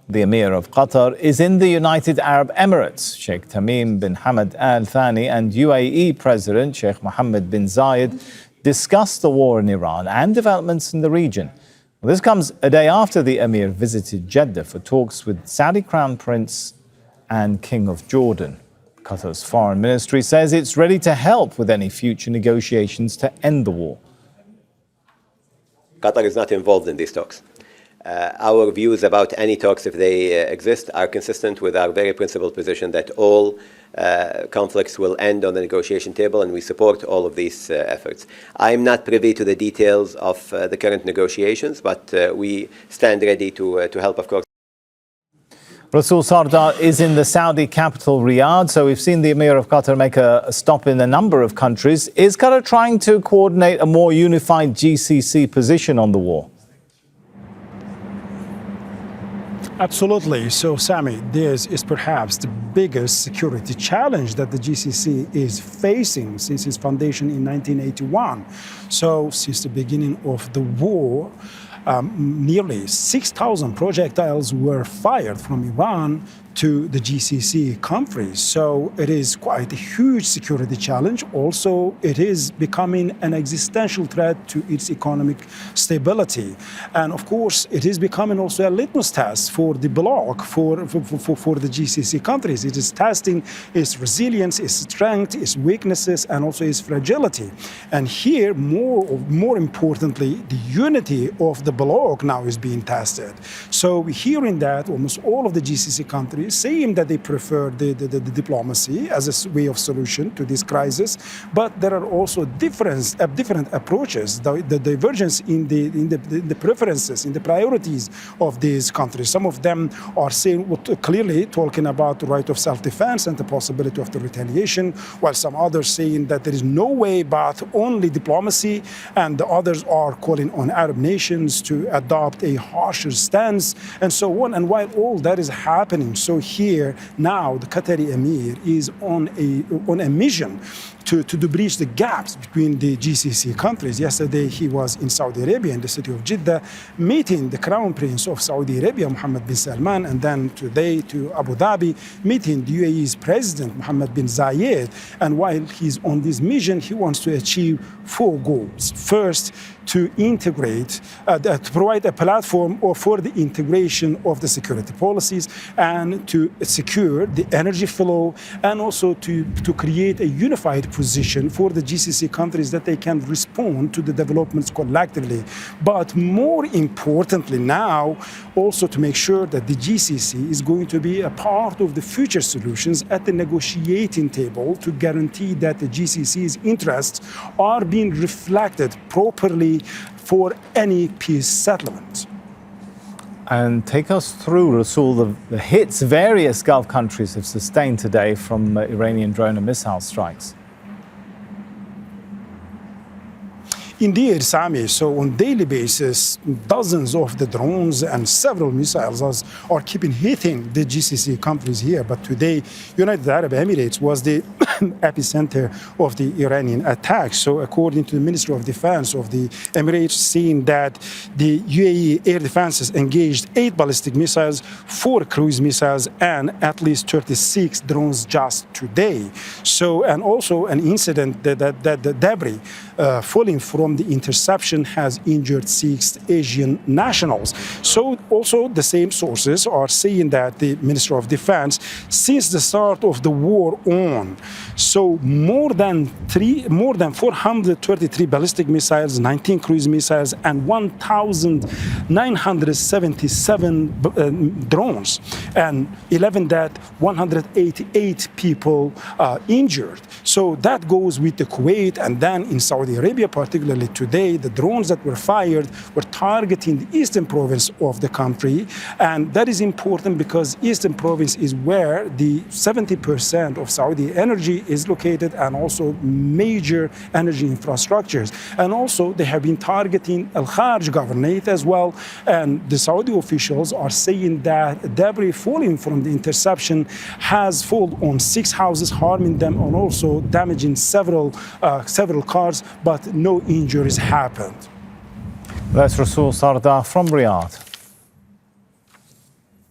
The Emir of Qatar is in the United Arab Emirates. Sheikh Tamim bin Hamad Thani and UAE President Sheikh Mohammed bin Zayed discussed the war in Iran and developments in the region. Well, this comes a day after the Emir visited Jeddah for talks with Saudi Crown Prince and King of Jordan. Qatar's foreign ministry says it's ready to help with any future negotiations to end the war. Qatar is not involved in these talks. Our views about any talks, if they exist, are consistent with our very principled position that all conflicts will end on the negotiation table, and we support all of these efforts. I'm not privy to the details of the current negotiations, but we stand ready to help, of course. Resul Serdar is in the Saudi capital, Riyadh. So we've seen the Emir of Qatar make a stop in a number of countries. Is Qatar trying to coordinate a more unified GCC position on the war? Absolutely. So, Sami, this is perhaps the biggest security challenge that the GCC is facing since its foundation in 1981. So, since the beginning of the war, nearly 6,000 projectiles were fired from Iran to the GCC countries. So it is quite a huge security challenge. Also, it is becoming an existential threat to its economic stability. And of course, it is becoming also a litmus test for the bloc, for the GCC countries. It is testing its resilience, its strength, its weaknesses, and also its fragility. And here, more importantly, the unity of the bloc now is being tested. So we're hearing that almost all of the GCC countries saying that they prefer the diplomacy as a way of solution to this crisis, but there are also different approaches, the divergence in the preferences, in the priorities of these countries. Some of them are saying, clearly talking about the right of self-defense and the possibility of the retaliation, while some others saying that there is no way but only diplomacy, and the others are calling on Arab nations to adopt a harsher stance, and so on. And while all that is happening, so here now the Qatari Emir is on a mission to bridge the gaps between the GCC countries. Yesterday he was in Saudi Arabia, in the city of Jeddah, meeting the Crown Prince of Saudi Arabia, Mohammed bin Salman, and then today to Abu Dhabi, meeting the UAE's President, Mohammed bin Zayed. And while he's on this mission, he wants to achieve 4 goals. First, to integrate, to provide a platform for the integration of the security policies, and to secure the energy flow, and also to create a unified position for the GCC countries that they can respond to the developments collectively. But more importantly now, also to make sure that the GCC is going to be a part of the future solutions at the negotiating table to guarantee that the GCC's interests are being reflected properly for any peace settlement. And take us through, Resul, the hits various Gulf countries have sustained today from Iranian drone and missile strikes. Indeed, Sami. So on daily basis, dozens of the drones and several missiles are keeping hitting the GCC countries here. But today, United Arab Emirates was the epicenter of the Iranian attack. So according to the Ministry of Defense of the Emirates, saying that the UAE air defenses engaged 8 ballistic missiles, 4 cruise missiles, and at least 36 drones just today. So, and also an incident that the debris falling from the interception has injured 6 Asian nationals. So also the same sources are saying that the Ministry of Defense, since the start of the war on, so more than 433 ballistic missiles, 19 cruise missiles, and 1,977 drones, and 188 people injured. So that goes with the Kuwait, and then in Saudi Arabia, particularly today, the drones that were fired were targeting the eastern province of the country. And that is important because eastern province is where the 70% of Saudi energy is located, and also major energy infrastructures. And also they have been targeting Al-Kharj governorate as well. And the Saudi officials are saying that debris falling from the interception has fallen on 6 houses, harming them, and also damaging several cars, but no injuries happened. That's Resul Serdar from Riyadh.